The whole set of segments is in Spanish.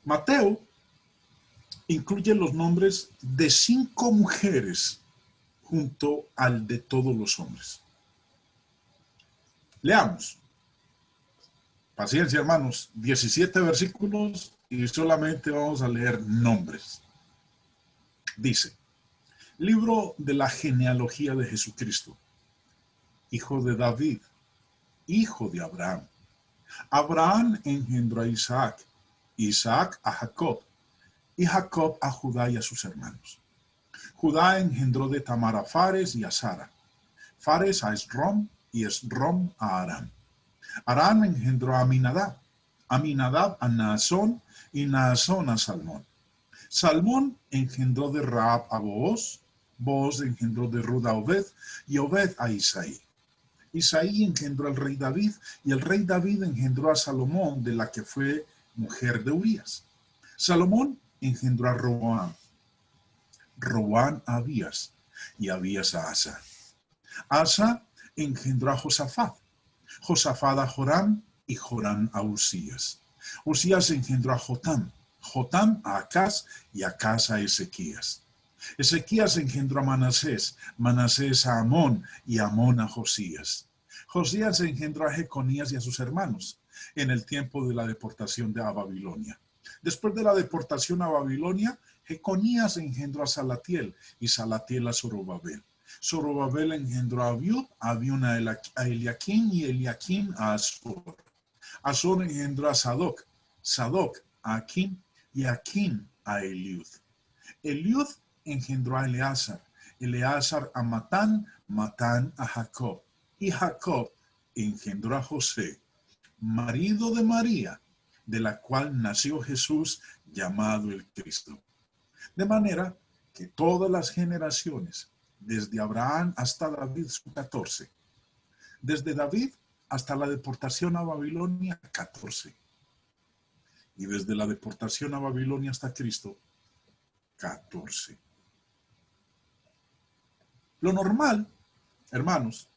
Mateo incluye los nombres de 5 mujeres junto al de todos los hombres. Leamos. Paciencia, hermanos, 17 versículos y solamente vamos a leer nombres. Dice, libro de la genealogía de Jesucristo, hijo de David, hijo de Abraham. Abraham engendró a Isaac, Isaac a Jacob, y Jacob a Judá y a sus hermanos. Judá engendró de Tamar a Fares y a Sara, Fares a Esrom y Esrom a Aram. Aram engendró a Aminadab, Aminadab a Naasón y Naasón a Salmón. Salmón engendró de Rahab a Booz, Booz engendró de Rut a Obed y Obed a Isaí. Isaí engendró al rey David y el rey David engendró a Salomón, de la que fue mujer de Urías. Salomón engendró a Roboam, Roboam a Abías y Abías a Asa. Asa engendró a Josafat, Josafat a Joram y Joram a Usías. Usías engendró a Jotam, Jotam a Acaz y Acaz a Ezequías. Ezequías engendró a Manasés, Manasés a Amón y Amón a Josías. Josías engendró a Jeconías y a sus hermanos en el tiempo de la deportación a Babilonia. Después de la deportación a Babilonia, Jeconías engendró a Salatiel y Salatiel a Zorobabel. Zorobabel engendró a Abiud, Abiud a Eliaquim y Eliaquim a Azor. Azor engendró a Sadoc, Sadoc a Aquim y Aquim a Eliud. Eliud engendró a Eleazar, Eleazar a Matán, Matán a Jacob, y Jacob engendró a José, marido de María, de la cual nació Jesús, llamado el Cristo. De manera que todas las generaciones, desde Abraham hasta David, son 14. Desde David hasta la deportación a Babilonia, 14. Y desde la deportación a Babilonia hasta Cristo, 14. Lo normal, hermanos,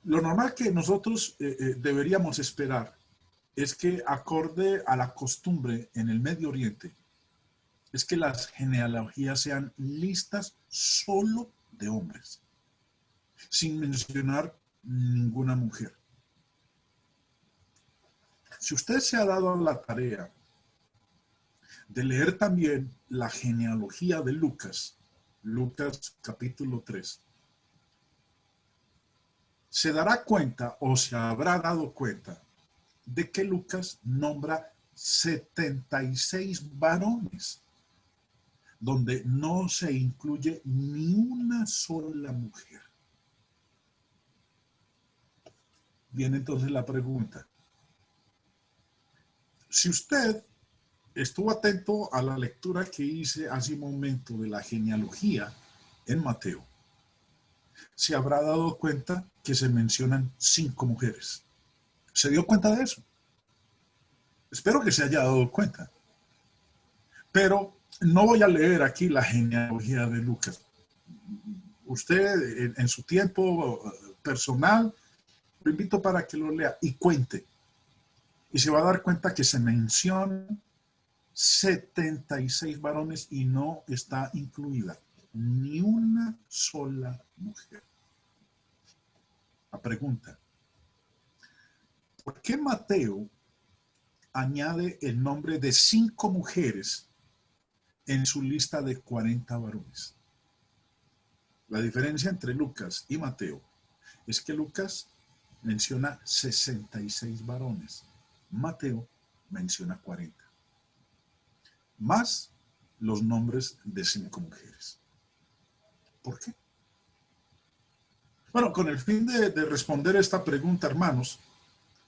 lo normal que nosotros deberíamos esperar es que, acorde a la costumbre en el Medio Oriente, es que las genealogías sean listas solo de hombres, sin mencionar ninguna mujer. Si usted se ha dado la tarea de leer también la genealogía de Lucas, Lucas capítulo 3, se dará cuenta o se habrá dado cuenta de que Lucas nombra 76 varones, donde no se incluye ni una sola mujer. Viene entonces la pregunta. Si usted estuvo atento a la lectura que hice hace un momento de la genealogía en Mateo, se habrá dado cuenta que se mencionan 5 mujeres. ¿Se dio cuenta de eso? Espero que se haya dado cuenta. Pero no voy a leer aquí la genealogía de Lucas. Usted en su tiempo personal, lo invito para que lo lea y cuente. Y se va a dar cuenta que se mencionan 76 varones y no está incluida ni una sola mujer. La pregunta: ¿por qué Mateo añade el nombre de 5 mujeres en su lista de 40 varones? La diferencia entre Lucas y Mateo es que Lucas menciona 66 varones, Mateo menciona 40, más los nombres de 5 mujeres. ¿Por qué? Bueno, con el fin de responder esta pregunta, hermanos,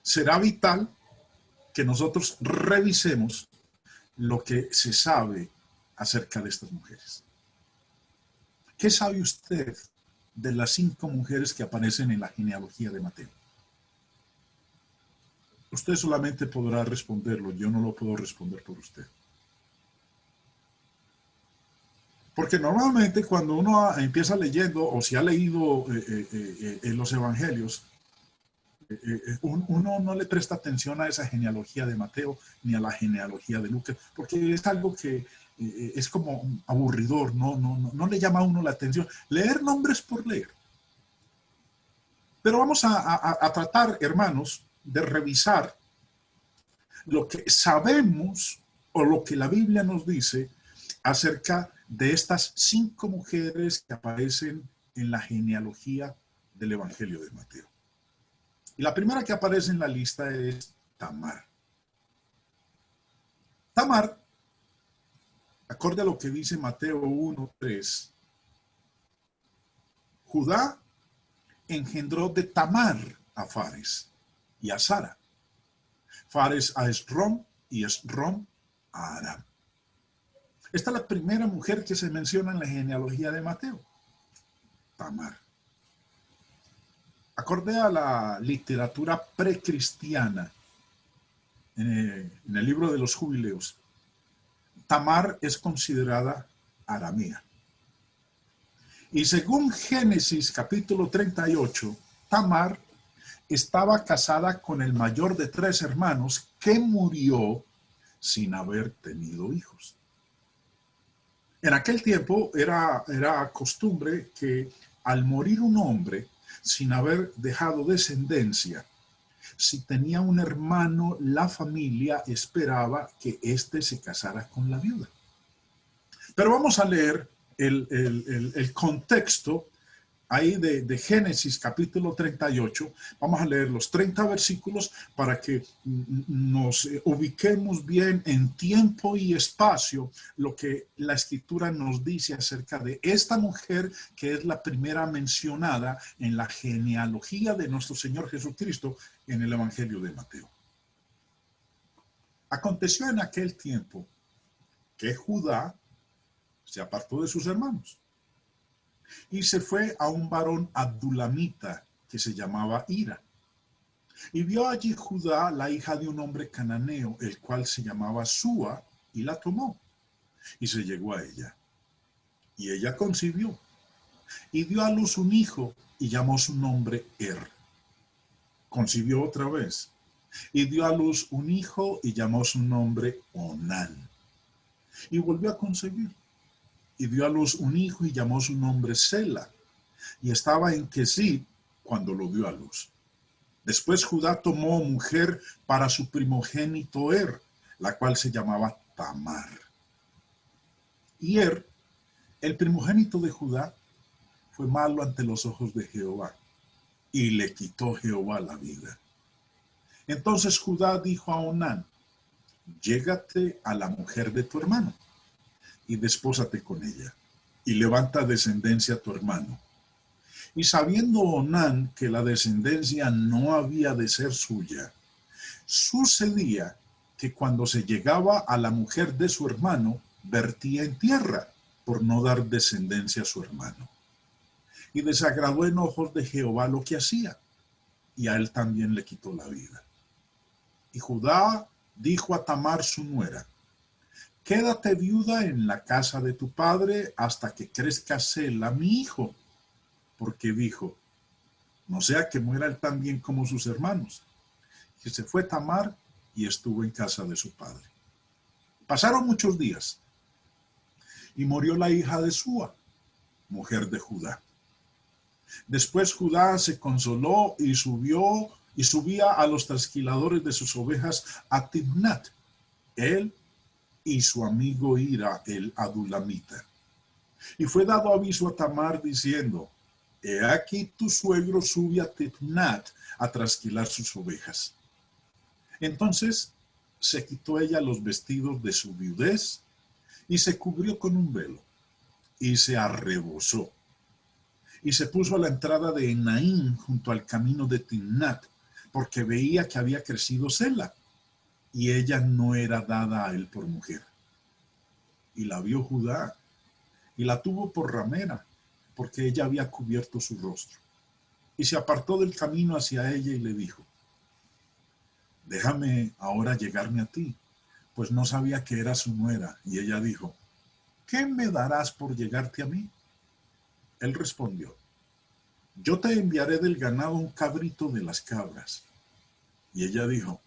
será vital que nosotros revisemos lo que se sabe acerca de estas mujeres. ¿Qué sabe usted de las 5 mujeres que aparecen en la genealogía de Mateo? Usted solamente podrá responderlo, yo no lo puedo responder por usted. Porque normalmente cuando uno empieza leyendo o si ha leído en los evangelios, uno no le presta atención a esa genealogía de Mateo ni a la genealogía de Lucas, porque es algo que es como aburridor, no le llama a uno la atención. Leer nombres por leer. Pero vamos a tratar, hermanos, de revisar lo que sabemos o lo que la Biblia nos dice acerca de estas 5 mujeres que aparecen en la genealogía del Evangelio de Mateo. Y la primera que aparece en la lista es Tamar. Tamar, acorde a lo que dice Mateo 1:3, Judá engendró de Tamar a Fares y a Sara. Fares a Esrom y Esrom a Aram. Esta es la primera mujer que se menciona en la genealogía de Mateo, Tamar. Acorde a la literatura precristiana, en el libro de los Jubileos, Tamar es considerada aramea. Y según Génesis capítulo 38, Tamar estaba casada con el mayor de 3 hermanos que murió sin haber tenido hijos. En aquel tiempo era costumbre que al morir un hombre sin haber dejado descendencia, si tenía un hermano, la familia esperaba que éste se casara con la viuda. Pero vamos a leer el contexto ahí de Génesis capítulo 38. Vamos a leer los 30 versículos para que nos ubiquemos bien en tiempo y espacio lo que la escritura nos dice acerca de esta mujer que es la primera mencionada en la genealogía de nuestro Señor Jesucristo en el Evangelio de Mateo. Aconteció en aquel tiempo que Judá se apartó de sus hermanos y se fue a un varón adulamita que se llamaba Hira. Y vio allí Judá la hija de un hombre cananeo, el cual se llamaba Súa, y la tomó, y se llegó a ella. Y ella concibió, y dio a luz un hijo, y llamó su nombre Concibió otra vez, y dio a luz un hijo, y llamó su nombre Onán. Y volvió a concebir, y dio a luz un hijo, y llamó su nombre Sela. Y estaba en Quesid cuando lo dio a luz. Después Judá tomó mujer para su primogénito la cual se llamaba Tamar. Y el primogénito de Judá, fue malo ante los ojos de Jehová, y le quitó Jehová la vida. Entonces Judá dijo a Onán: llégate a la mujer de tu hermano, y despósate con ella, y levanta descendencia a tu hermano. Y sabiendo Onán que la descendencia no había de ser suya, sucedía que cuando se llegaba a la mujer de su hermano, vertía en tierra por no dar descendencia a su hermano. Y desagradó en ojos de Jehová lo que hacía, y a él también le quitó la vida. Y Judá dijo a Tamar su nuera: quédate viuda en la casa de tu padre hasta que crezca Sela, mi hijo, porque dijo: no sea que muera él también como sus hermanos. Y se fue Tamar y estuvo en casa de su padre. Pasaron muchos días, y murió la hija de Súa, mujer de Judá. Después Judá se consoló y subía a los trasquiladores de sus ovejas a Timnat, él y su amigo Hira, el adulamita. Y fue dado aviso a Tamar diciendo: he aquí tu suegro sube a Timnat a trasquilar sus ovejas. Entonces se quitó ella los vestidos de su viudez y se cubrió con un velo y se arrebozó. Y se puso a la entrada de Enaim junto al camino de Timnat, porque veía que había crecido Sela, y ella no era dada a él por mujer. Y la vio Judá, y la tuvo por ramera, porque ella había cubierto su rostro. Y se apartó del camino hacia ella y le dijo: déjame ahora llegarme a ti, pues no sabía que era su nuera. Y ella dijo: ¿qué me darás por llegarte a mí? Él respondió: yo te enviaré del ganado un cabrito de las cabras. Y ella dijo,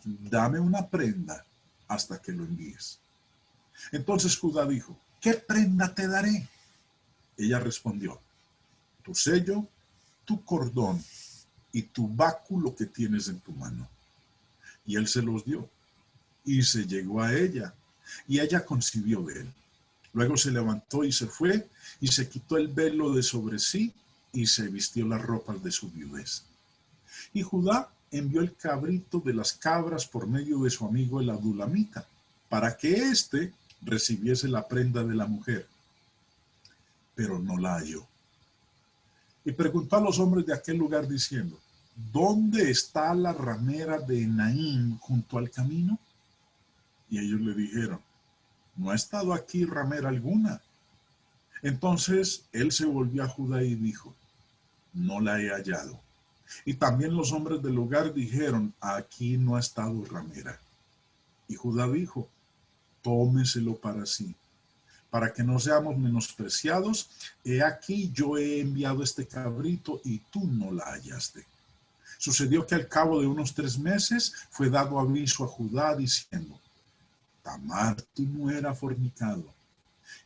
dame una prenda hasta que lo envíes. Entonces Judá dijo, ¿qué prenda te daré? Ella respondió, tu sello, tu cordón y tu báculo que tienes en tu mano. Y él se los dio y se llegó a ella y ella concibió de él. Luego se levantó y se fue y se quitó el velo de sobre sí y se vistió las ropas de su viudez. Y Judá envió el cabrito de las cabras por medio de su amigo el adulamita, para que éste recibiese la prenda de la mujer, pero no la halló. Y preguntó a los hombres de aquel lugar diciendo, ¿dónde está la ramera de Enaim junto al camino? Y ellos le dijeron, no ha estado aquí ramera alguna. Entonces él se volvió a Judá y dijo, no la he hallado. Y también los hombres del lugar dijeron, aquí no ha estado ramera. Y Judá dijo, tómeselo para sí, para que no seamos menospreciados. He aquí yo he enviado este cabrito y tú no la hallaste. Sucedió que al cabo de unos 3 meses fue dado aviso a Judá diciendo, Tamar tu nuera ha fornicado,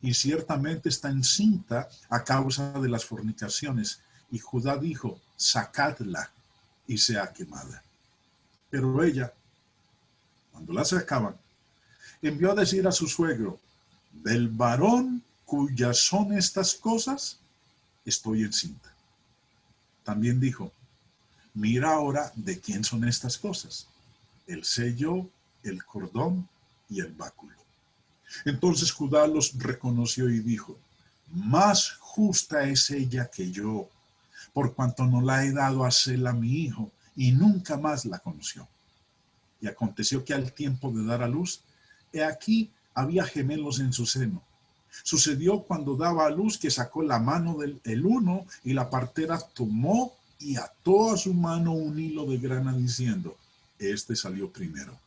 y ciertamente está encinta a causa de las fornicaciones. Y Judá dijo, sacadla y sea quemada. Pero ella, cuando la sacaban, envió a decir a su suegro, del varón cuyas son estas cosas, estoy encinta. También dijo, mira ahora de quién son estas cosas, el sello, el cordón y el báculo. Entonces Judá los reconoció y dijo, más justa es ella que yo, por cuanto no la he dado a Sela mi hijo, y nunca más la conoció. Y aconteció que al tiempo de dar a luz, he aquí había gemelos en su seno. Sucedió cuando daba a luz que sacó la mano del uno, y la partera tomó y ató a su mano un hilo de grana diciendo, este salió primero.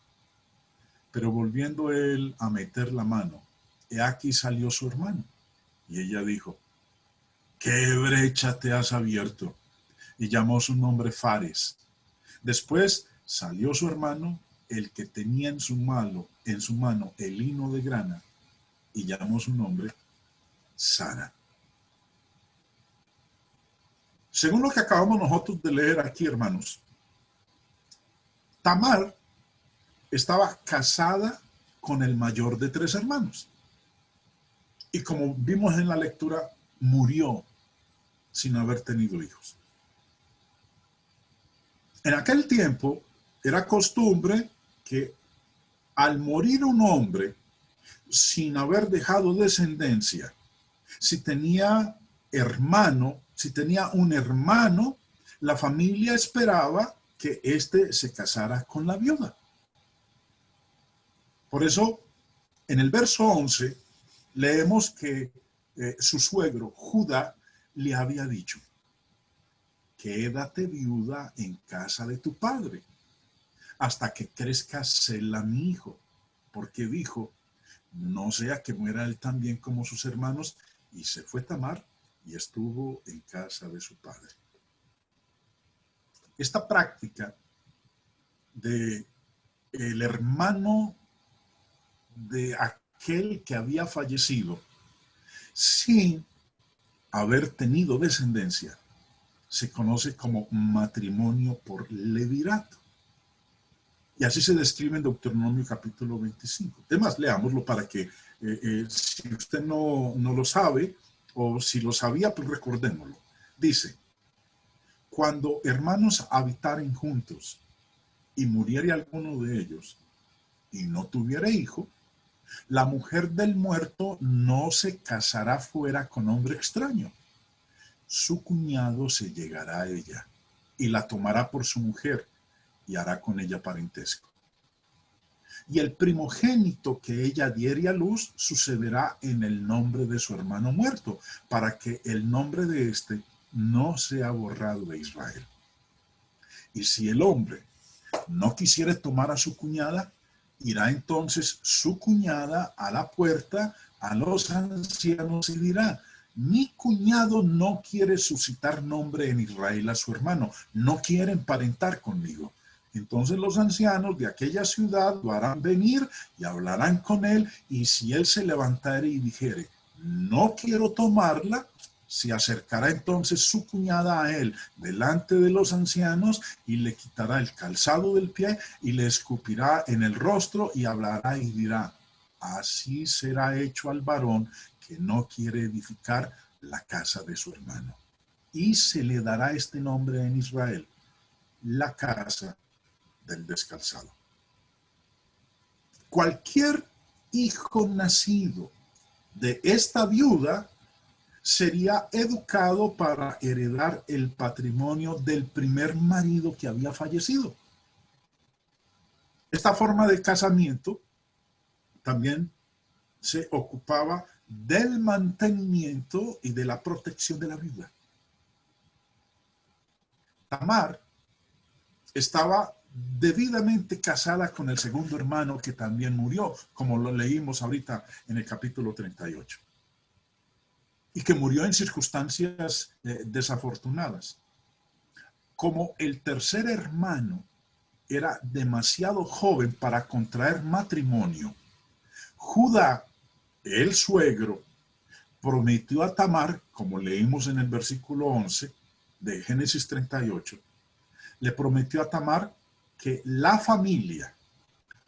Pero volviendo él a meter la mano, he aquí salió su hermano. Y ella dijo, ¿qué brecha te has abierto? Y llamó su nombre Fares. Después salió su hermano, el que tenía en su mano el lino de grana, y llamó su nombre Sara. Según lo que acabamos nosotros de leer aquí, hermanos, Tamar estaba casada con el mayor de 3 hermanos. Y como vimos en la lectura, murió sin haber tenido hijos. En aquel tiempo era costumbre que al morir un hombre sin haber dejado descendencia, si tenía un hermano, la familia esperaba que éste se casara con la viuda. Por eso, en el verso 11, leemos que su suegro, Judá, le había dicho, quédate viuda en casa de tu padre, hasta que crezca Sela mi hijo, porque dijo, no sea que muera él también como sus hermanos, y se fue Tamar y estuvo en casa de su padre. Esta práctica de el hermano de aquel que había fallecido sin haber tenido descendencia se conoce como matrimonio por levirato. Y así se describe en Deuteronomio capítulo 25. Además, leámoslo para que si usted no lo sabe o si lo sabía, pues recordémoslo. Dice, cuando hermanos habitaren juntos y muriere alguno de ellos y no tuviere hijo, la mujer del muerto no se casará fuera con hombre extraño. Su cuñado se llegará a ella y la tomará por su mujer y hará con ella parentesco. Y el primogénito que ella diere a luz sucederá en el nombre de su hermano muerto, para que el nombre de éste no sea borrado de Israel. Y si el hombre no quisiere tomar a su cuñada, irá entonces su cuñada a la puerta a los ancianos y dirá, mi cuñado no quiere suscitar nombre en Israel a su hermano, no quiere emparentar conmigo. Entonces los ancianos de aquella ciudad lo harán venir y hablarán con él, y si él se levantare y dijere, no quiero tomarla, se acercará entonces su cuñada a él delante de los ancianos y le quitará el calzado del pie y le escupirá en el rostro y hablará y dirá, así será hecho al varón que no quiere edificar la casa de su hermano. Y se le dará este nombre en Israel, la casa del descalzado. Cualquier hijo nacido de esta viuda sería educado para heredar el patrimonio del primer marido que había fallecido. Esta forma de casamiento también se ocupaba del mantenimiento y de la protección de la viuda. Tamar estaba debidamente casada con el segundo hermano que también murió, como lo leímos ahorita en el capítulo 38. Y que murió en circunstancias desafortunadas. Como el tercer hermano era demasiado joven para contraer matrimonio, Judá, el suegro, prometió a Tamar, como leímos en el versículo 11 de Génesis 38, le prometió a Tamar que la familia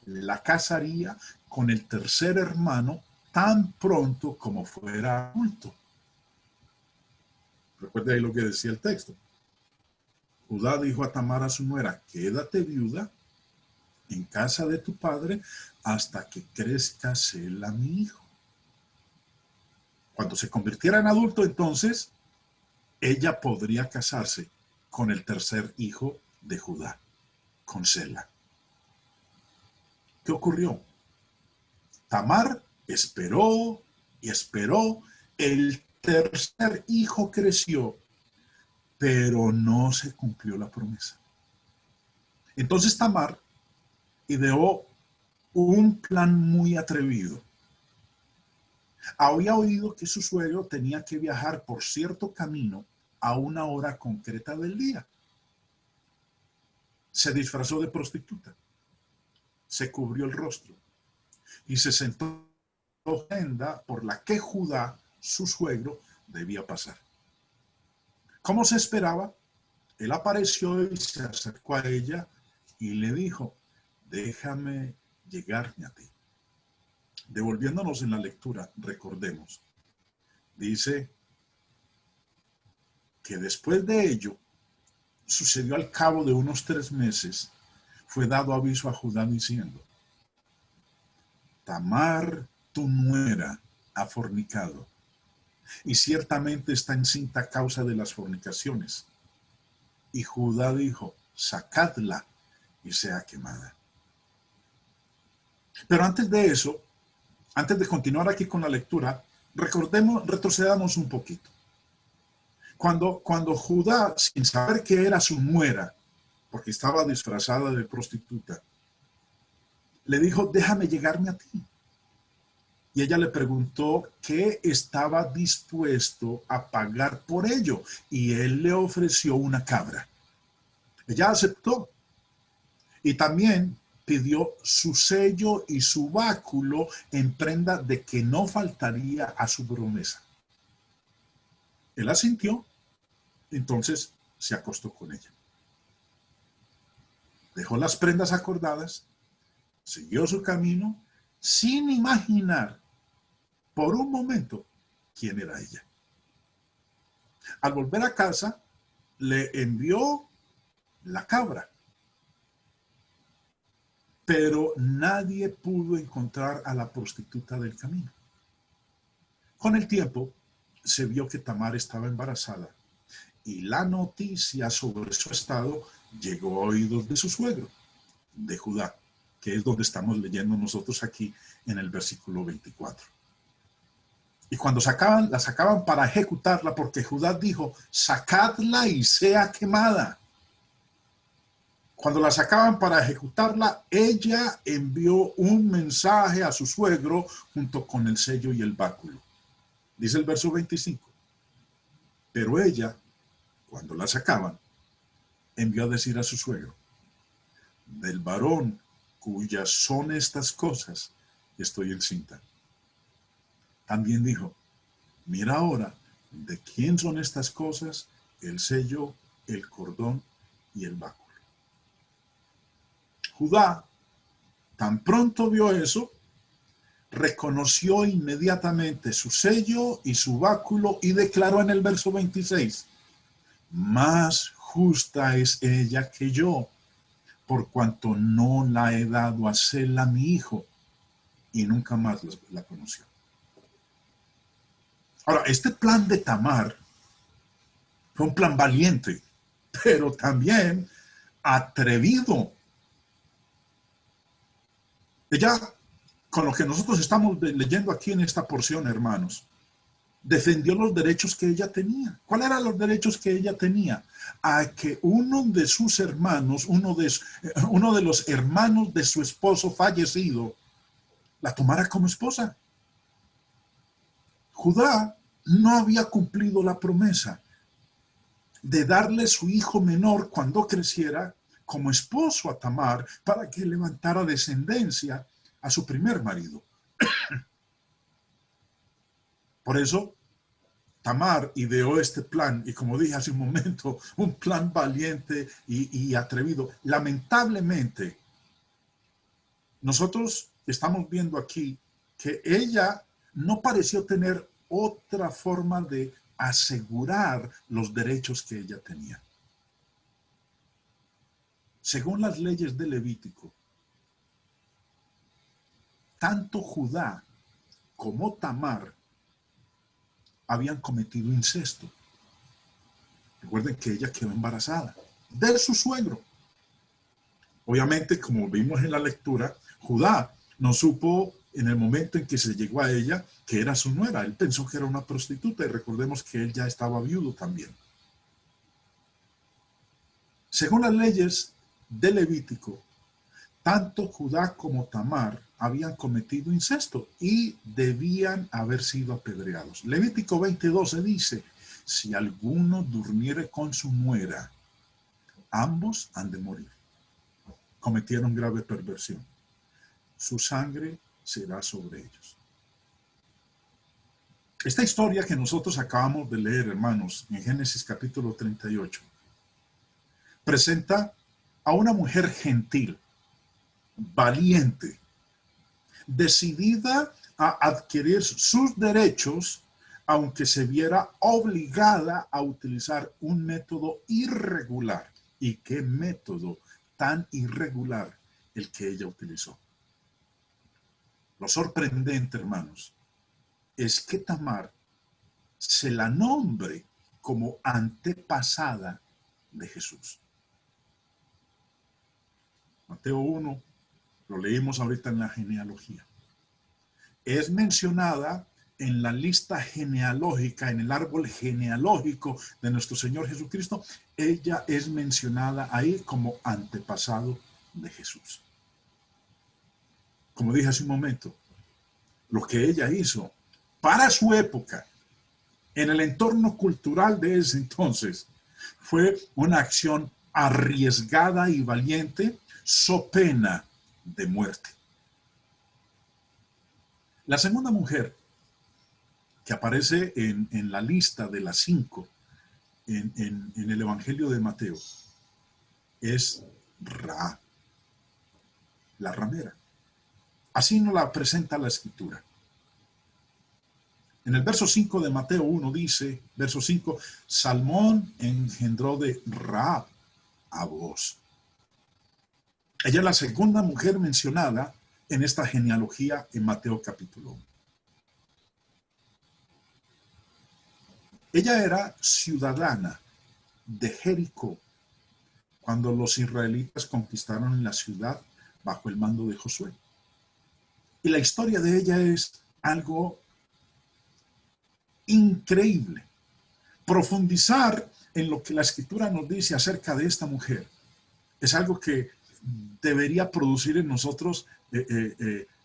la casaría con el tercer hermano tan pronto como fuera adulto. Recuerda ahí lo que decía el texto. Judá dijo a Tamar, a su nuera, quédate viuda en casa de tu padre hasta que crezca Sela, mi hijo. Cuando se convirtiera en adulto, entonces, ella podría casarse con el tercer hijo de Judá, con Sela. ¿Qué ocurrió? Tamar esperó y esperó. El tercer hijo creció, pero no se cumplió la promesa. Entonces Tamar ideó un plan muy atrevido. Había oído que su suegro tenía que viajar por cierto camino a una hora concreta del día. Se disfrazó de prostituta, se cubrió el rostro y se sentó en la ofrenda por la que Judá, su suegro, debía pasar. ¿Cómo se esperaba? Él apareció y se acercó a ella y le dijo, déjame llegarme a ti. Devolviéndonos en la lectura, recordemos, dice que después de ello, sucedió al cabo de unos 3 meses, fue dado aviso a Judá diciendo, Tamar, tu nuera, ha fornicado, y ciertamente está encinta a causa de las fornicaciones. Y Judá dijo, sacadla y sea quemada. Pero antes de eso, antes de continuar aquí con la lectura, retrocedamos un poquito. Cuando Judá, sin saber que era su nuera, porque estaba disfrazada de prostituta, le dijo, déjame llegarme a ti. Y ella le preguntó qué estaba dispuesto a pagar por ello. Y él le ofreció una cabra. Ella aceptó. Y también pidió su sello y su báculo en prenda de que no faltaría a su promesa. Él asintió, entonces se acostó con ella. Dejó las prendas acordadas, siguió su camino, sin imaginar por un momento quién era ella. Al volver a casa, le envió la cabra, pero nadie pudo encontrar a la prostituta del camino. Con el tiempo, se vio que Tamar estaba embarazada y la noticia sobre su estado llegó a oídos de su suegro, de Judá, que es donde estamos leyendo nosotros aquí en el versículo 24. Y cuando la sacaban para ejecutarla, porque Judá dijo, sacadla y sea quemada. Cuando la sacaban para ejecutarla, ella envió un mensaje a su suegro junto con el sello y el báculo. Dice el verso 25. Pero ella, cuando la sacaban, envió a decir a su suegro, del varón cuyas son estas cosas, estoy encinta. También dijo, mira ahora, ¿de quién son estas cosas? El sello, el cordón y el báculo. Judá, tan pronto vio eso, reconoció inmediatamente su sello y su báculo y declaró en el verso 26, más justa es ella que yo, por cuanto no la he dado a Sela mi hijo, y nunca más la conoció. Ahora, este plan de Tamar fue un plan valiente, pero también atrevido. Ella, con lo que nosotros estamos leyendo aquí en esta porción, hermanos, defendió los derechos que ella tenía. ¿Cuáles eran los derechos que ella tenía? A que uno de sus hermanos, uno de los hermanos de su esposo fallecido, la tomara como esposa. Judá no había cumplido la promesa de darle su hijo menor cuando creciera como esposo a Tamar para que levantara descendencia a su primer marido. Por eso Tamar ideó este plan, y como dije hace un momento, un plan valiente y atrevido. Lamentablemente, nosotros estamos viendo aquí que ella no pareció tener otra forma de asegurar los derechos que ella tenía. Según las leyes de Levítico, tanto Judá como Tamar habían cometido incesto. Recuerden que ella quedó embarazada de su suegro. Obviamente, como vimos en la lectura, Judá no supo en el momento en que se llegó a ella que era su nuera. Él pensó que era una prostituta, y recordemos que él ya estaba viudo también. Según las leyes de Levítico, tanto Judá como Tamar habían cometido incesto y debían haber sido apedreados. Levítico 20:12 dice, si alguno durmiere con su nuera, ambos han de morir. Cometieron grave perversión. Su sangre será sobre ellos. Esta historia que nosotros acabamos de leer, hermanos, en Génesis capítulo 38, presenta a una mujer gentil, valiente, decidida a adquirir sus derechos, aunque se viera obligada a utilizar un método irregular. ¿Y qué método tan irregular el que ella utilizó? Lo sorprendente, hermanos, es que Tamar se la nombre como antepasada de Jesús. Mateo 1, lo leímos ahorita en la genealogía. Es mencionada en la lista genealógica, en el árbol genealógico de nuestro Señor Jesucristo. Ella es mencionada ahí como antepasado de Jesús. Como dije hace un momento, lo que ella hizo para su época, en el entorno cultural de ese entonces, fue una acción arriesgada y valiente, so pena de muerte. La segunda mujer que aparece en la lista de las 5 en el Evangelio de Mateo es Rahab, la ramera. Así nos la presenta la Escritura. En el verso 5 de Mateo 1 dice, verso 5, Salmón engendró de Rahab a Booz. Ella es la segunda mujer mencionada en esta genealogía en Mateo capítulo 1. Ella era ciudadana de Jericó cuando los israelitas conquistaron la ciudad bajo el mando de Josué. Y la historia de ella es algo increíble. Profundizar en lo que la Escritura nos dice acerca de esta mujer es algo que debería producir en nosotros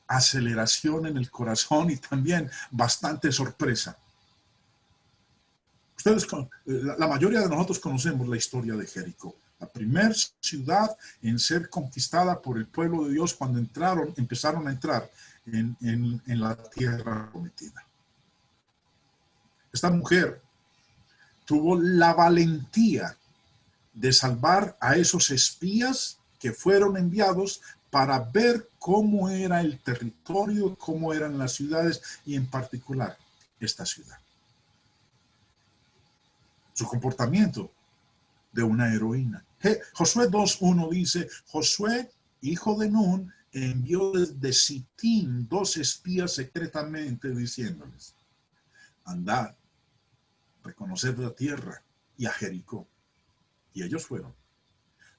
aceleración en el corazón y también bastante sorpresa. Ustedes, la mayoría de nosotros conocemos la historia de Jericó. La primera ciudad en ser conquistada por el pueblo de Dios cuando empezaron a entrar en la tierra prometida. Esta mujer tuvo la valentía de salvar a esos espías que fueron enviados para ver cómo era el territorio, cómo eran las ciudades y en particular esta ciudad. Su comportamiento de una heroína. Josué 2:1 dice, Josué, hijo de Nun, envió desde Sittim 2 espías secretamente diciéndoles, andad, reconoced la tierra y a Jericó. Y ellos fueron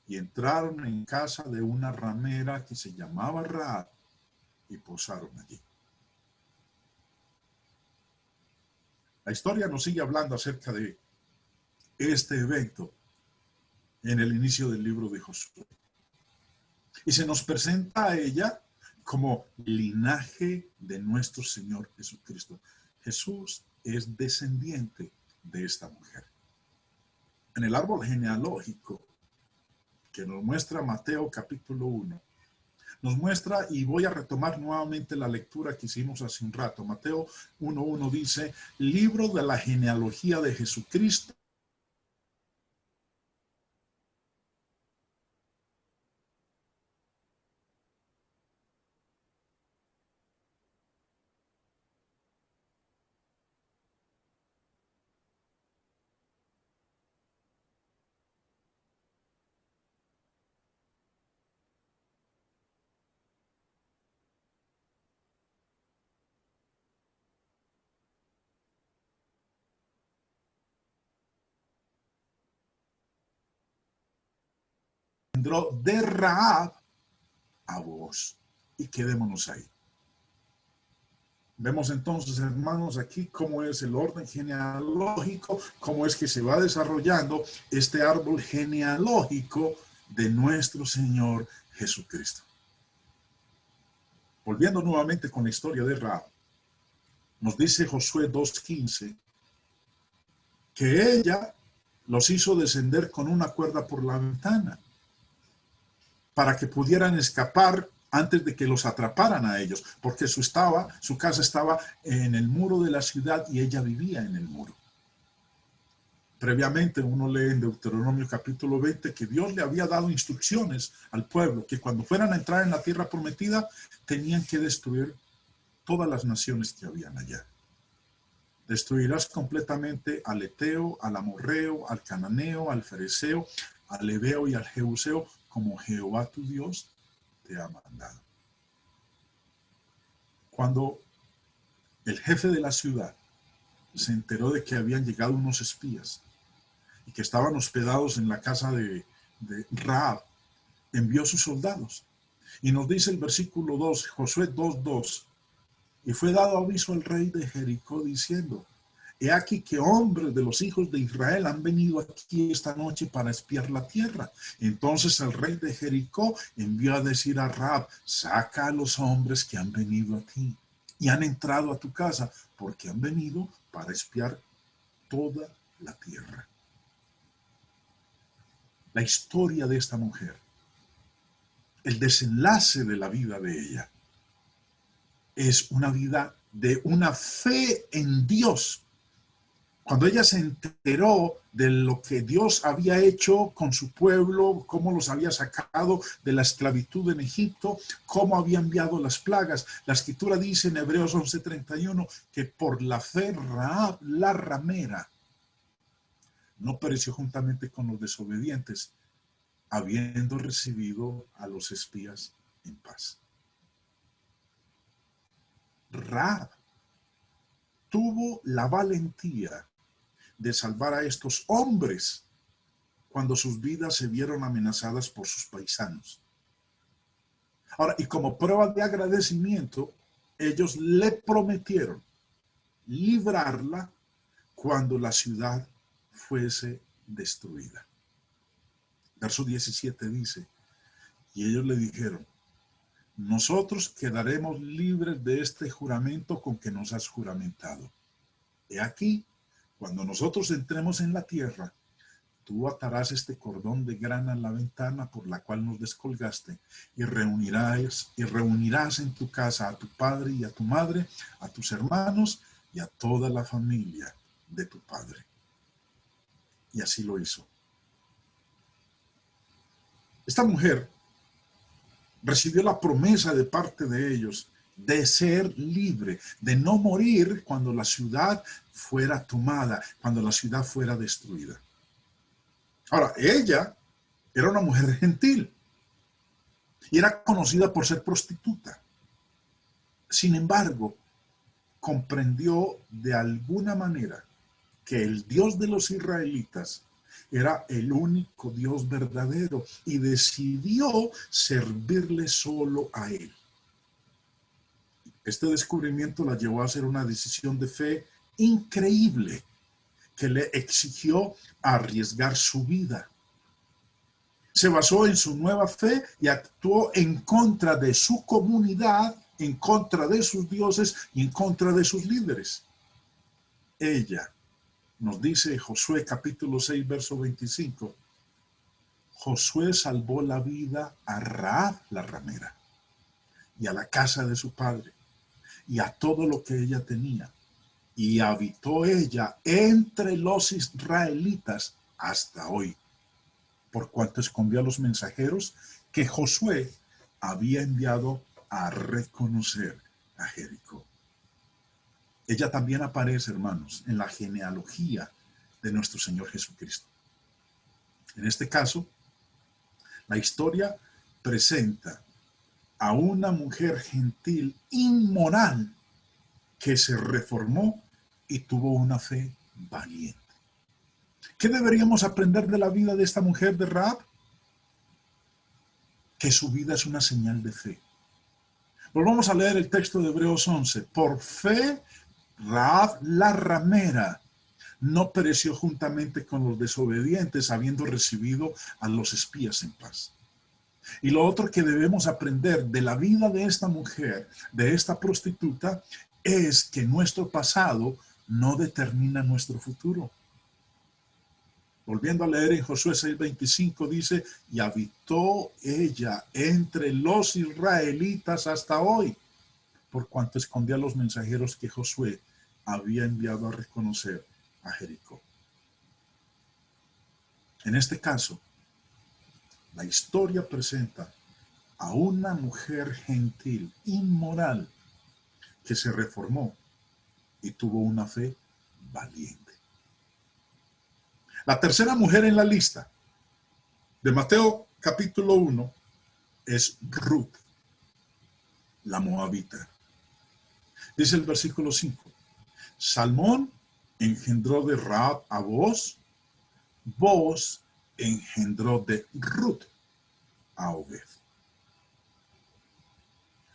y entraron en casa de una ramera que se llamaba Rahab y posaron allí. La historia nos sigue hablando acerca de este evento en el inicio del libro de Josué. Y se nos presenta a ella como linaje de nuestro Señor Jesucristo. Jesús es descendiente de esta mujer. En el árbol genealógico que nos muestra Mateo capítulo 1, nos muestra, y voy a retomar nuevamente la lectura que hicimos hace un rato. Mateo 1:1 dice, libro de la genealogía de Jesucristo, de Rahab a vos. Y quedémonos ahí. Vemos entonces, hermanos, aquí cómo es el orden genealógico, cómo es que se va desarrollando este árbol genealógico de nuestro Señor Jesucristo. Volviendo nuevamente con la historia de Rahab, nos dice Josué 2:15 que ella los hizo descender con una cuerda por la ventana para que pudieran escapar antes de que los atraparan a ellos, porque su casa estaba en el muro de la ciudad y ella vivía en el muro. Previamente uno lee en Deuteronomio capítulo 20 que Dios le había dado instrucciones al pueblo que cuando fueran a entrar en la tierra prometida tenían que destruir todas las naciones que habían allá. Destruirás completamente al Eteo, al Amorreo, al Cananeo, al Fereceo, al Heveo y al Jebuseo, como Jehová tu Dios te ha mandado. Cuando el jefe de la ciudad se enteró de que habían llegado unos espías y que estaban hospedados en la casa de Rahab, envió sus soldados. Y nos dice el versículo 2, Josué 2:2, y fue dado aviso al rey de Jericó diciendo, he aquí que hombres de los hijos de Israel han venido aquí esta noche para espiar la tierra. Entonces el rey de Jericó envió a decir a Rahab, saca a los hombres que han venido a ti y han entrado a tu casa, porque han venido para espiar toda la tierra. La historia de esta mujer, el desenlace de la vida de ella, es una vida de una fe en Dios. Cuando ella se enteró de lo que Dios había hecho con su pueblo, cómo los había sacado de la esclavitud en Egipto, cómo había enviado las plagas, la escritura dice en Hebreos 11:31 que por la fe Rahab, la ramera, no pereció juntamente con los desobedientes, habiendo recibido a los espías en paz. Rahab tuvo la valentía de salvar a estos hombres cuando sus vidas se vieron amenazadas por sus paisanos. Ahora, y como prueba de agradecimiento, ellos le prometieron librarla cuando la ciudad fuese destruida. Verso 17 dice, y ellos le dijeron, nosotros quedaremos libres de este juramento con que nos has juramentado. He aquí, cuando nosotros entremos en la tierra, tú atarás este cordón de grana a la ventana por la cual nos descolgaste y reunirás en tu casa a tu padre y a tu madre, a tus hermanos y a toda la familia de tu padre. Y así lo hizo. Esta mujer recibió la promesa de parte de ellos de ser libre, de no morir cuando la ciudad fuera tomada, cuando la ciudad fuera destruida. Ahora, ella era una mujer gentil y era conocida por ser prostituta. Sin embargo, comprendió de alguna manera que el Dios de los israelitas era el único Dios verdadero y decidió servirle solo a él. Este descubrimiento la llevó a hacer una decisión de fe increíble que le exigió arriesgar su vida. Se basó en su nueva fe y actuó en contra de su comunidad, en contra de sus dioses y en contra de sus líderes. Ella, nos dice Josué capítulo 6, verso 25, Josué salvó la vida a Rahab la ramera y a la casa de su padre y a todo lo que ella tenía. Y habitó ella entre los israelitas hasta hoy, por cuanto escondió a los mensajeros que Josué había enviado a reconocer a Jericó. Ella también aparece, hermanos, en la genealogía de nuestro Señor Jesucristo. En este caso, la historia presenta a una mujer gentil inmoral que se reformó y tuvo una fe valiente. ¿Qué deberíamos aprender de la vida de esta mujer de Rahab? Que su vida es una señal de fe. Volvamos a leer el texto de Hebreos 11. Por fe, Rahab la ramera no pereció juntamente con los desobedientes, habiendo recibido a los espías en paz. Y lo otro que debemos aprender de la vida de esta mujer, de esta prostituta, es que nuestro pasado no determina nuestro futuro. Volviendo a leer en Josué 6:25 dice, y habitó ella entre los israelitas hasta hoy, por cuanto escondió a los mensajeros que Josué había enviado a reconocer a Jericó. En este caso, la historia presenta a una mujer gentil, inmoral, que se reformó y tuvo una fe valiente. La tercera mujer en la lista de Mateo capítulo 1 es Ruth, la moabita. Dice el versículo 5, Salmón engendró de Rahab a Booz, Booz engendró de Ruth a Obed.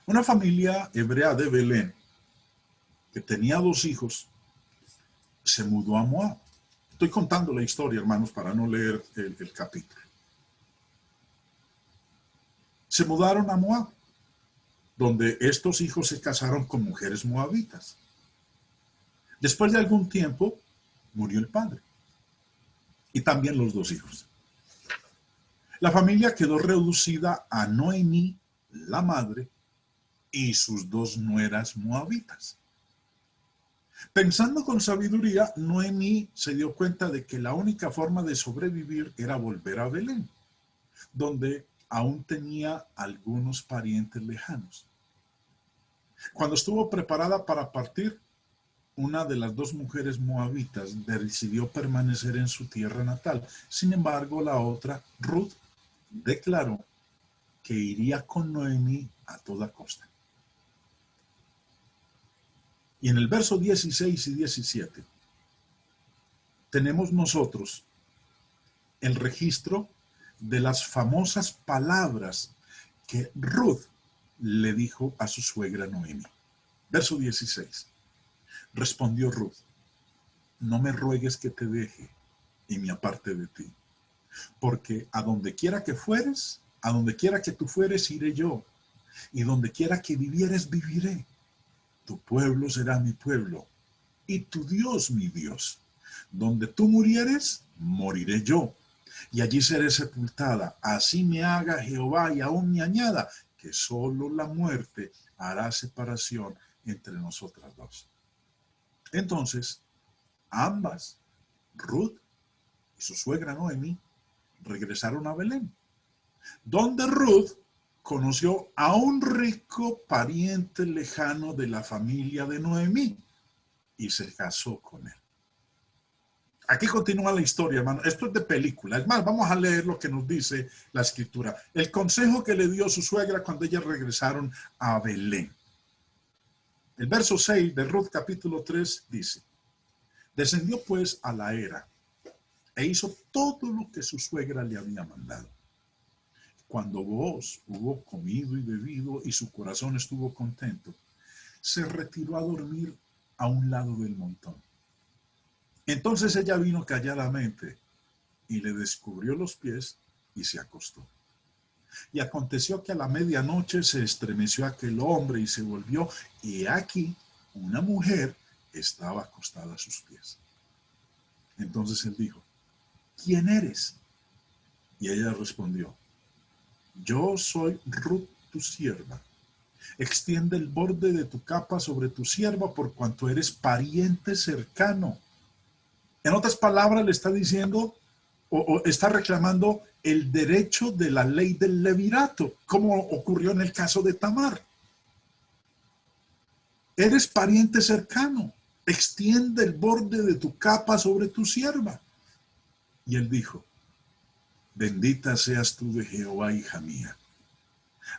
Una familia hebrea de Belén que tenía 2 hijos se mudó a Moab. Estoy contando la historia, hermanos, para no leer el capítulo. Se mudaron a Moab, donde estos hijos se casaron con mujeres moabitas. Después de algún tiempo, murió el padre y también los 2 hijos. La familia quedó reducida a Noemí, la madre, y sus 2 nueras moabitas. Pensando con sabiduría, Noemí se dio cuenta de que la única forma de sobrevivir era volver a Belén, donde aún tenía algunos parientes lejanos. Cuando estuvo preparada para partir, una de las 2 mujeres moabitas decidió permanecer en su tierra natal. Sin embargo, la otra, Ruth, declaró que iría con Noemí a toda costa. Y en el verso 16 y 17 tenemos nosotros el registro de las famosas palabras que Ruth le dijo a su suegra Noemí. Verso 16. Respondió Ruth, no me ruegues que te deje y me aparte de ti, porque a donde quiera que fueres, a donde quiera que tú fueres, iré yo, y donde quiera que vivieres, viviré. Tu pueblo será mi pueblo, y tu Dios mi Dios. Donde tú murieres, moriré yo, y allí seré sepultada. Así me haga Jehová y aún me añada, que solo la muerte hará separación entre nosotras dos. Entonces, ambas, Ruth y su suegra Noemi, regresaron a Belén, donde Ruth conoció a un rico pariente lejano de la familia de Noemí y se casó con él. Aquí continúa la historia, hermano. Esto es de película. Es más, vamos a leer lo que nos dice la escritura. El consejo que le dio su suegra cuando ellas regresaron a Belén. El verso 6 de Ruth capítulo 3 dice: descendió pues a la era e hizo todo lo que su suegra le había mandado. Cuando Booz hubo comido y bebido y su corazón estuvo contento, se retiró a dormir a un lado del montón. Entonces ella vino calladamente y le descubrió los pies y se acostó. Y aconteció que a la medianoche se estremeció aquel hombre y se volvió, y aquí una mujer estaba acostada a sus pies. Entonces él dijo: ¿quién eres? Y ella respondió: yo soy Ruth, tu sierva. Extiende el borde de tu capa sobre tu sierva, por cuanto eres pariente cercano. En otras palabras, le está diciendo o está reclamando el derecho de la ley del levirato, como ocurrió en el caso de Tamar. Eres pariente cercano. Extiende el borde de tu capa sobre tu sierva. Y él dijo: bendita seas tú de Jehová, hija mía.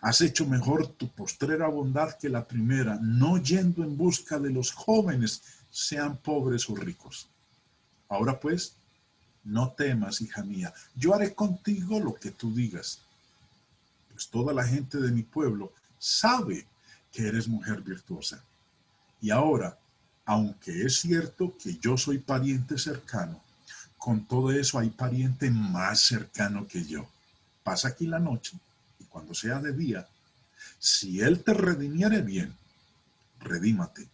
Has hecho mejor tu postrera bondad que la primera, no yendo en busca de los jóvenes, sean pobres o ricos. Ahora pues, no temas, hija mía, yo haré contigo lo que tú digas. Pues toda la gente de mi pueblo sabe que eres mujer virtuosa. Y ahora, aunque es cierto que yo soy pariente cercano, con todo eso hay pariente más cercano que yo. Pasa aquí la noche, y cuando sea de día, si él te redimiere, bien, redímate.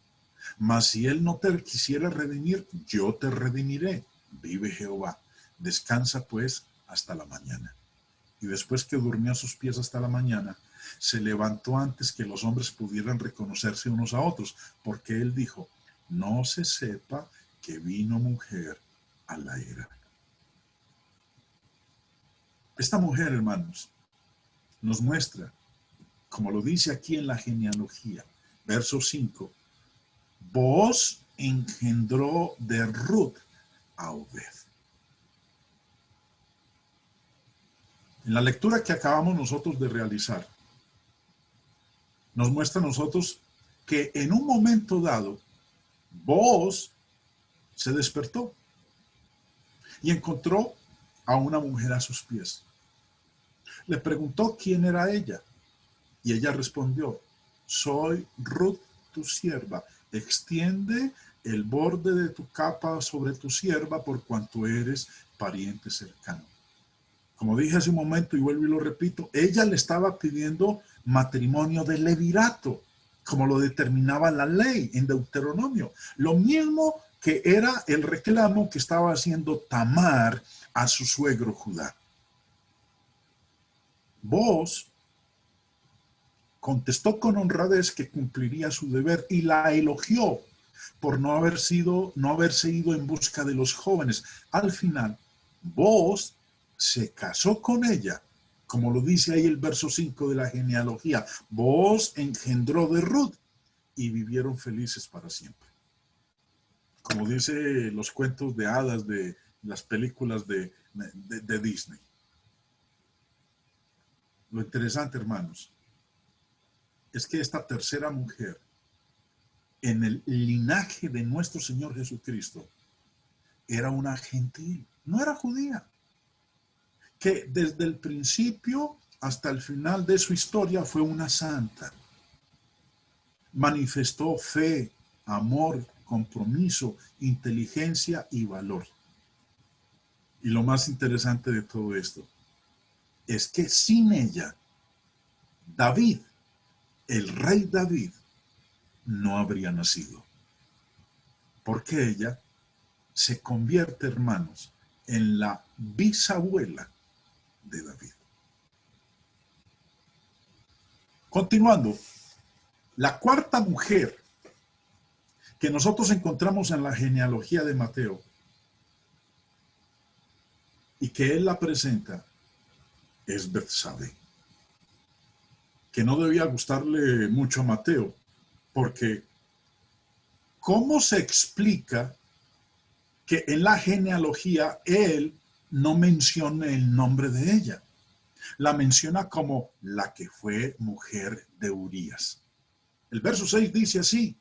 Mas si él no te quisiera redimir, yo te redimiré. Vive Jehová. Descansa pues hasta la mañana. Y después que durmió a sus pies hasta la mañana, se levantó antes que los hombres pudieran reconocerse unos a otros, porque él dijo: no se sepa que vino mujer a la era. Esta mujer, hermanos, nos muestra, como lo dice aquí en la genealogía, verso 5, Booz engendró de Ruth a Obed. En la lectura que acabamos nosotros de realizar, nos muestra a nosotros que en un momento dado, Booz se despertó y encontró a una mujer a sus pies. Le preguntó quién era ella y ella respondió: soy Ruth, tu sierva. Extiende el borde de tu capa sobre tu sierva, por cuanto eres pariente cercano. Como dije hace un momento y vuelvo y lo repito, ella le estaba pidiendo matrimonio de levirato, como lo determinaba la ley en Deuteronomio. Lo mismo que era el reclamo que estaba haciendo Tamar a su suegro Judá. Booz contestó con honradez que cumpliría su deber y la elogió por no haberse ido en busca de los jóvenes. Al final, Booz se casó con ella, como lo dice ahí el verso 5 de la genealogía. Booz engendró de Ruth y vivieron felices para siempre. Como dice los cuentos de hadas de las películas de Disney. Lo interesante, hermanos, es que esta tercera mujer en el linaje de nuestro Señor Jesucristo era una gentil, no era judía, que desde el principio hasta el final de su historia fue una santa. Manifestó fe, amor, compromiso, inteligencia y valor. Y lo más interesante de todo esto es que sin ella, David, el rey David, no habría nacido. Porque ella se convierte, hermanos, en la bisabuela de David. Continuando, la cuarta mujer que nosotros encontramos en la genealogía de Mateo y que él la presenta es Betsabé, que no debía gustarle mucho a Mateo, porque ¿cómo se explica que en la genealogía él no mencione el nombre de ella? La menciona como la que fue mujer de Urías. El verso 6 dice así: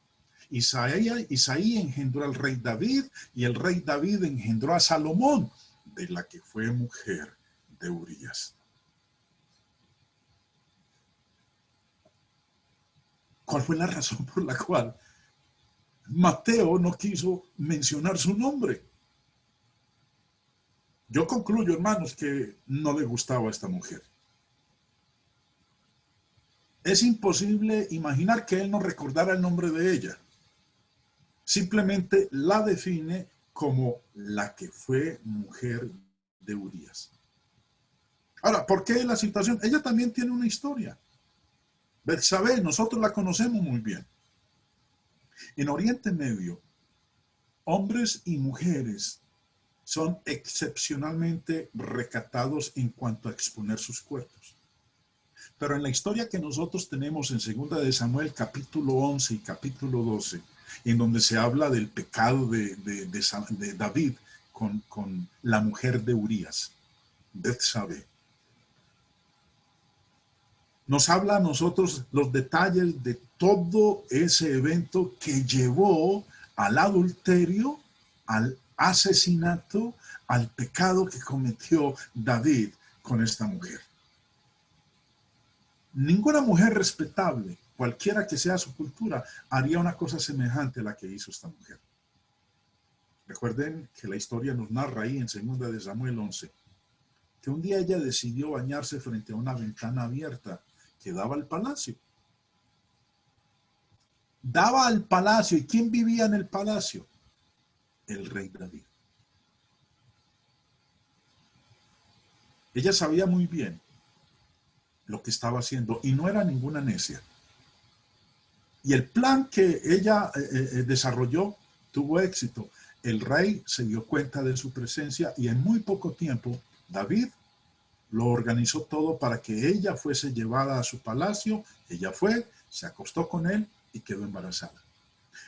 Isaí engendró al rey David, y el rey David engendró a Salomón, de la que fue mujer de Urías. ¿Cuál fue la razón por la cual Mateo no quiso mencionar su nombre? Yo concluyo, hermanos, que no le gustaba a esta mujer. Es imposible imaginar que él no recordara el nombre de ella. Simplemente la define como la que fue mujer de Urías. Ahora, ¿por qué la situación? Ella también tiene una historia. Betsabé, nosotros la conocemos muy bien. En Oriente Medio, hombres y mujeres son excepcionalmente recatados en cuanto a exponer sus cuerpos. Pero en la historia que nosotros tenemos en 2 de Samuel capítulo 11 y capítulo 12, en donde se habla del pecado de David con la mujer de Urías, Betsabé, nos habla a nosotros los detalles de todo ese evento que llevó al adulterio, al asesinato, al pecado que cometió David con esta mujer. Ninguna mujer respetable, cualquiera que sea su cultura, haría una cosa semejante a la que hizo esta mujer. Recuerden que la historia nos narra ahí en 2 de Samuel 11, que un día ella decidió bañarse frente a una ventana abierta que daba al palacio. Daba al palacio. ¿Y quién vivía en el palacio? El rey David. Ella sabía muy bien lo que estaba haciendo y no era ninguna necia. Y el plan que ella desarrolló tuvo éxito. El rey se dio cuenta de su presencia y en muy poco tiempo David lo organizó todo para que ella fuese llevada a su palacio. Ella fue, se acostó con él y quedó embarazada.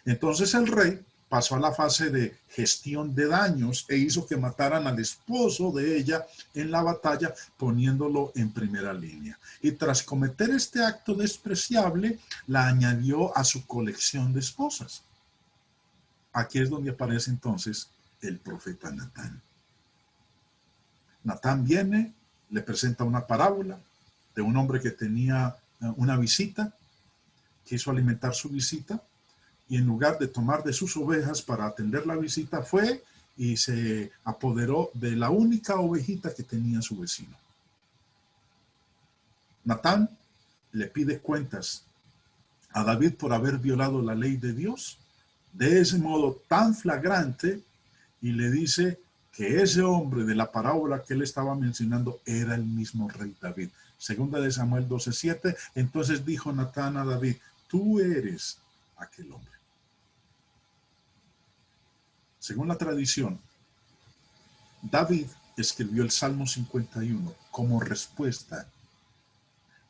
Entonces el rey pasó a la fase de gestión de daños e hizo que mataran al esposo de ella en la batalla, poniéndolo en primera línea. Y tras cometer este acto despreciable, la añadió a su colección de esposas. Aquí es donde aparece entonces el profeta Natán. Natán viene, le presenta una parábola de un hombre que tenía una visita, quiso alimentar su visita, y en lugar de tomar de sus ovejas para atender la visita, fue y se apoderó de la única ovejita que tenía su vecino. Natán le pide cuentas a David por haber violado la ley de Dios de ese modo tan flagrante, y le dice que ese hombre de la parábola que él estaba mencionando era el mismo rey David. 2 de Samuel 12:7. Entonces dijo Natán a David: tú eres aquel hombre. Según la tradición, David escribió el Salmo 51 como respuesta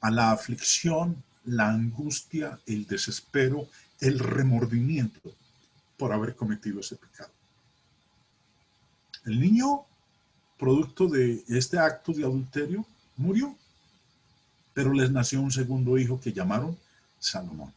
a la aflicción, la angustia, el desespero, el remordimiento por haber cometido ese pecado. El niño, producto de este acto de adulterio, murió, pero les nació un segundo hijo que llamaron Salomón.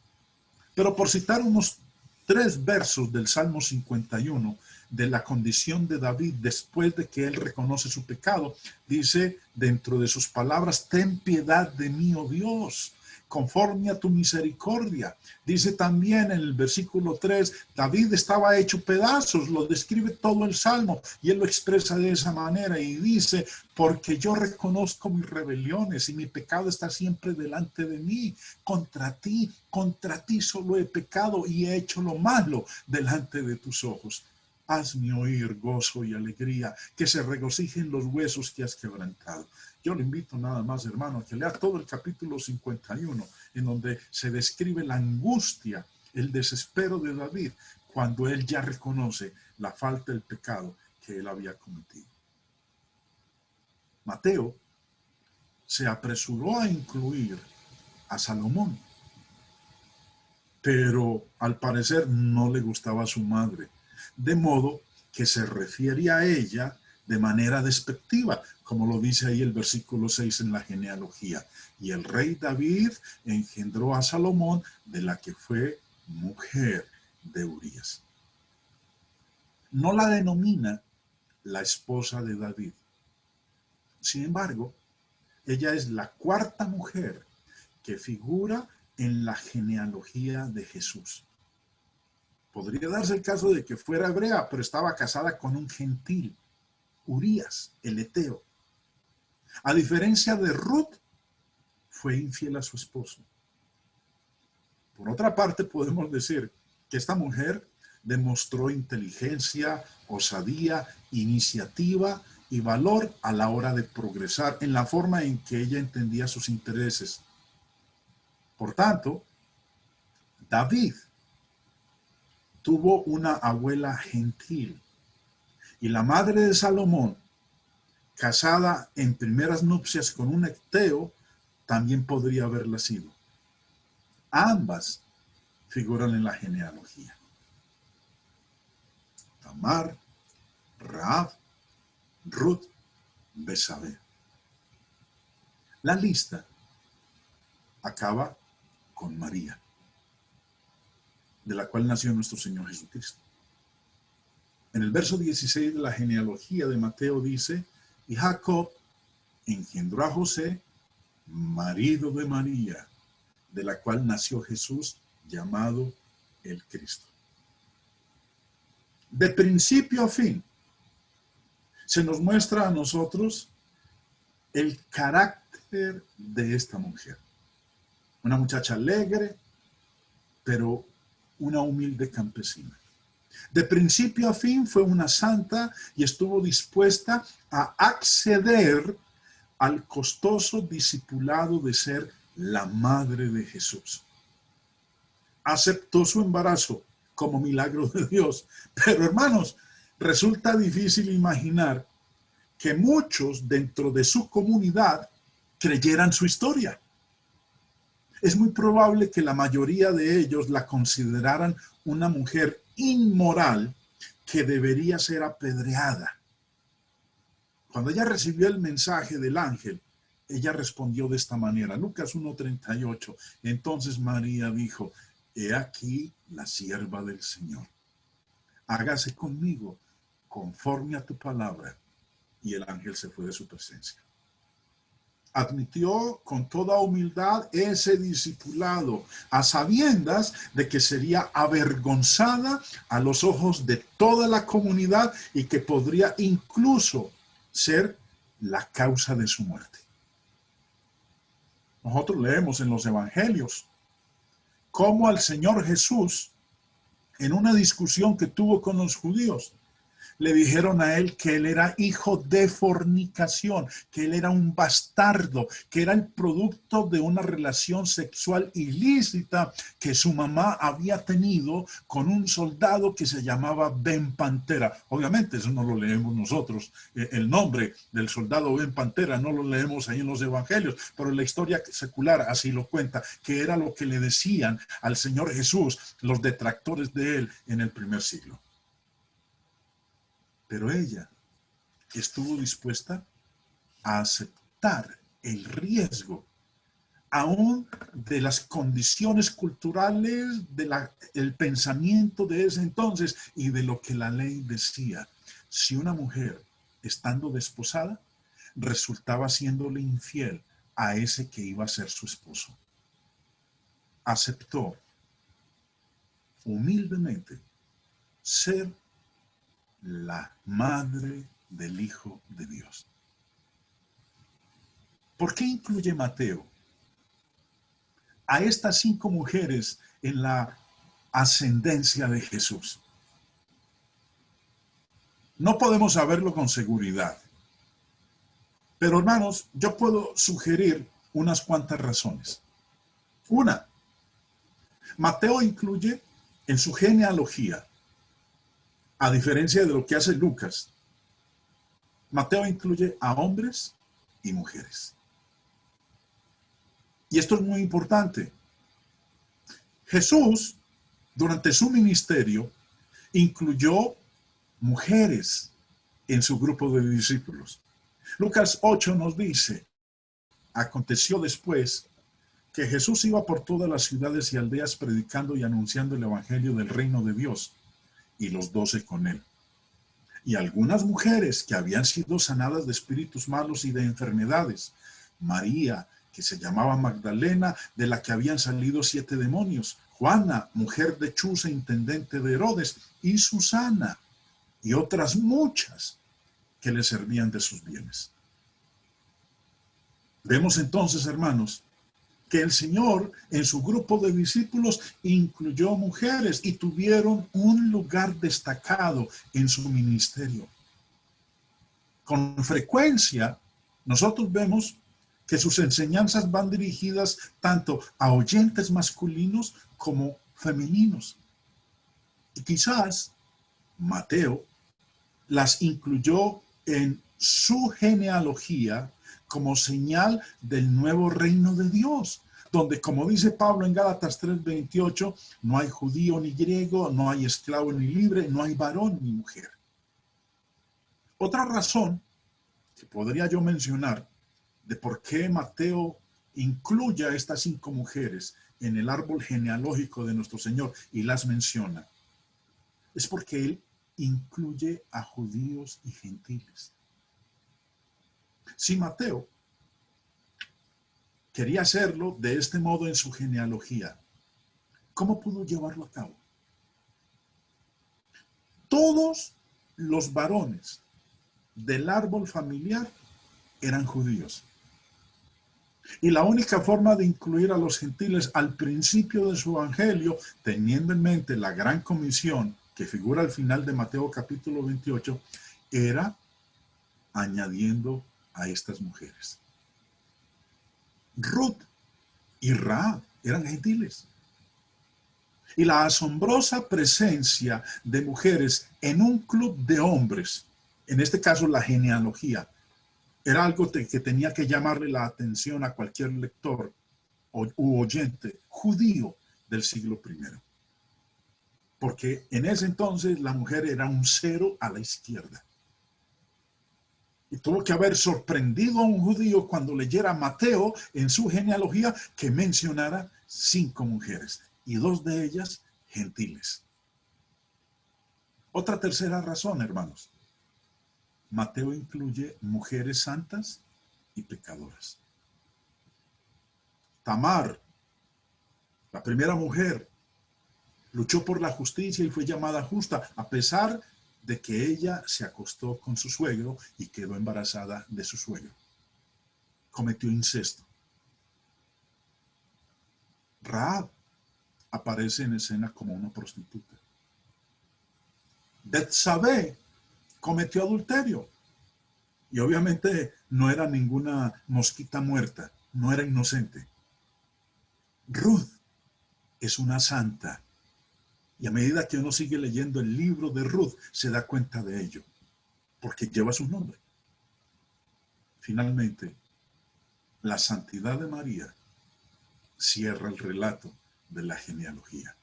Pero por citar unos 3 versos del Salmo 51, de la condición de David después de que él reconoce su pecado, dice dentro de sus palabras: ten piedad de mí, oh Dios, conforme a tu misericordia. Dice también en el versículo 3, David estaba hecho pedazos, lo describe todo el Salmo, y él lo expresa de esa manera y dice: porque yo reconozco mis rebeliones y mi pecado está siempre delante de mí. Contra ti solo he pecado y he hecho lo malo delante de tus ojos. Hazme oír gozo y alegría, que se regocijen los huesos que has quebrantado. Yo le invito nada más, hermano, a que lea todo el capítulo 51, en donde se describe la angustia, el desespero de David, cuando él ya reconoce la falta del pecado que él había cometido. Mateo se apresuró a incluir a Salomón, pero al parecer no le gustaba a su madre, de modo que se refiere a ella de manera despectiva, como lo dice ahí el versículo 6 en la genealogía. Y el rey David engendró a Salomón, de la que fue mujer de Urías. No la denomina la esposa de David. Sin embargo, ella es la cuarta mujer que figura en la genealogía de Jesús. Podría darse el caso de que fuera hebrea, pero estaba casada con un gentil, Urías, el eteo. A diferencia de Ruth, fue infiel a su esposo. Por otra parte, podemos decir que esta mujer demostró inteligencia, osadía, iniciativa y valor a la hora de progresar en la forma en que ella entendía sus intereses. Por tanto, David tuvo una abuela gentil y la madre de Salomón, casada en primeras nupcias con un eteo, también podría haberla sido. Ambas figuran en la genealogía. Tamar, Rahab, Ruth, Besabé. La lista acaba con María, de la cual nació nuestro Señor Jesucristo. En el verso 16 de la genealogía de Mateo dice, y Jacob engendró a José, marido de María, de la cual nació Jesús, llamado el Cristo. De principio a fin, se nos muestra a nosotros el carácter de esta mujer. Una muchacha alegre, pero una humilde campesina. De principio a fin fue una santa y estuvo dispuesta a acceder al costoso discipulado de ser la madre de Jesús. Aceptó su embarazo como milagro de Dios. Pero hermanos, resulta difícil imaginar que muchos dentro de su comunidad creyeran su historia. Es muy probable que la mayoría de ellos la consideraran una mujer inmoral que debería ser apedreada. Cuando ella recibió el mensaje del ángel, ella respondió de esta manera. Lucas 1:38. Entonces María dijo, he aquí la sierva del Señor. Hágase conmigo conforme a tu palabra. Y el ángel se fue de su presencia. Admitió con toda humildad ese discipulado, a sabiendas de que sería avergonzada a los ojos de toda la comunidad y que podría incluso ser la causa de su muerte. Nosotros leemos en los evangelios cómo al Señor Jesús, en una discusión que tuvo con los judíos, le dijeron a él que él era hijo de fornicación, que él era un bastardo, que era el producto de una relación sexual ilícita que su mamá había tenido con un soldado que se llamaba Ben Pantera. Obviamente eso no lo leemos nosotros, el nombre del soldado Ben Pantera no lo leemos ahí en los evangelios, pero la historia secular así lo cuenta, que era lo que le decían al Señor Jesús los detractores de él en el primer siglo. Pero ella estuvo dispuesta a aceptar el riesgo, aún de las condiciones culturales, del pensamiento de ese entonces y de lo que la ley decía. Si una mujer, estando desposada, resultaba siéndole infiel a ese que iba a ser su esposo, aceptó humildemente ser la madre del Hijo de Dios. ¿Por qué incluye Mateo a estas 5 mujeres en la ascendencia de Jesús? No podemos saberlo con seguridad. Pero hermanos, yo puedo sugerir unas cuantas razones. Una, Mateo incluye en su genealogía, a diferencia de lo que hace Lucas, Mateo incluye a hombres y mujeres. Y esto es muy importante. Jesús, durante su ministerio, incluyó mujeres en su grupo de discípulos. Lucas 8 nos dice, aconteció después que Jesús iba por todas las ciudades y aldeas predicando y anunciando el evangelio del reino de Dios, y los 12 con él. Y algunas mujeres que habían sido sanadas de espíritus malos y de enfermedades. María, que se llamaba Magdalena, de la que habían salido 7 demonios. Juana, mujer de Chuza, intendente de Herodes, y Susana, y otras muchas que le servían de sus bienes. Vemos entonces, hermanos, que el Señor en su grupo de discípulos incluyó mujeres y tuvieron un lugar destacado en su ministerio. Con frecuencia, nosotros vemos que sus enseñanzas van dirigidas tanto a oyentes masculinos como femeninos. Y quizás Mateo las incluyó en su genealogía como señal del nuevo reino de Dios, donde, como dice Pablo en Gálatas 3:28, no hay judío ni griego, no hay esclavo ni libre, no hay varón ni mujer. Otra razón que podría yo mencionar de por qué Mateo incluye a estas 5 mujeres en el árbol genealógico de nuestro Señor y las menciona, es porque él incluye a judíos y gentiles. Si Mateo quería hacerlo de este modo en su genealogía, ¿cómo pudo llevarlo a cabo? Todos los varones del árbol familiar eran judíos. Y la única forma de incluir a los gentiles al principio de su evangelio, teniendo en mente la gran comisión que figura al final de Mateo capítulo 28, era añadiendo a estas mujeres. Ruth y Rahab eran gentiles. Y la asombrosa presencia de mujeres en un club de hombres, en este caso la genealogía, era algo que tenía que llamarle la atención a cualquier lector u oyente judío del siglo I. Porque en ese entonces la mujer era un 0 a la izquierda. Y tuvo que haber sorprendido a un judío cuando leyera Mateo en su genealogía que mencionara 5 mujeres y 2 de ellas gentiles. Otra tercera razón, hermanos. Mateo incluye mujeres santas y pecadoras. Tamar, la primera mujer, luchó por la justicia y fue llamada justa, a pesar de que ella se acostó con su suegro y quedó embarazada de su suegro. Cometió incesto. Rahab aparece en escena como una prostituta. Betsabé cometió adulterio. Y obviamente no era ninguna mosquita muerta, no era inocente. Ruth es una santa. Y a medida que uno sigue leyendo el libro de Ruth, se da cuenta de ello, porque lleva su nombre. Finalmente, la santidad de María cierra el relato de la genealogía.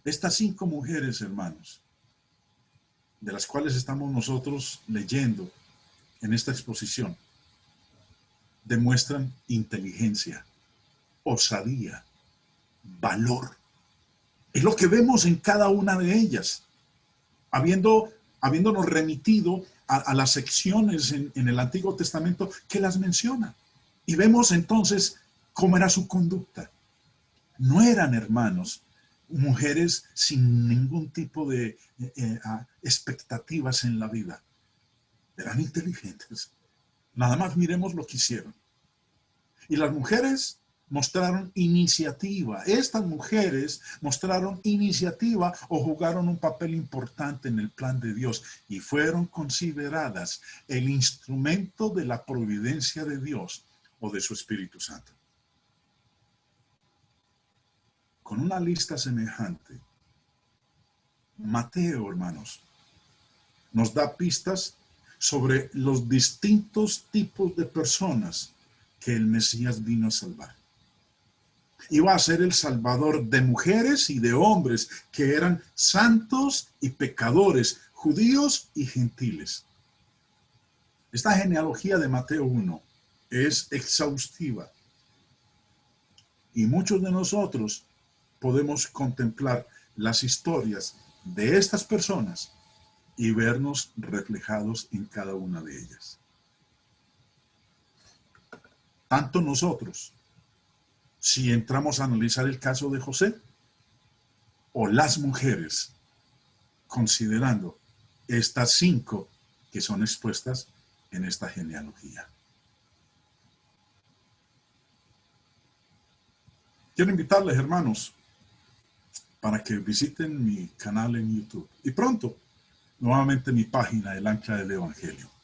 Estas 5 mujeres, hermanos, de las cuales estamos nosotros leyendo en esta exposición, demuestran inteligencia, osadía, valor. Es lo que vemos en cada una de ellas, habiéndonos remitido a las secciones en el Antiguo Testamento que las mencionan. Y vemos entonces cómo era su conducta. No eran, hermanos, mujeres sin ningún tipo de expectativas en la vida. Eran inteligentes. Nada más miremos lo que hicieron. Y las mujeres mostraron iniciativa. Estas mujeres mostraron iniciativa o jugaron un papel importante en el plan de Dios y fueron consideradas el instrumento de la providencia de Dios o de su Espíritu Santo. Con una lista semejante, Mateo, hermanos, nos da pistas sobre los distintos tipos de personas que el Mesías vino a salvar. Iba a ser el salvador de mujeres y de hombres que eran santos y pecadores, judíos y gentiles. Esta genealogía de Mateo 1 es exhaustiva y muchos de nosotros podemos contemplar las historias de estas personas y vernos reflejados en cada una de ellas. Tanto nosotros, si entramos a analizar el caso de José, o las mujeres, considerando estas 5 que son expuestas en esta genealogía. Quiero invitarles, hermanos, para que visiten mi canal en YouTube y pronto, nuevamente mi página, El Ancla del Evangelio.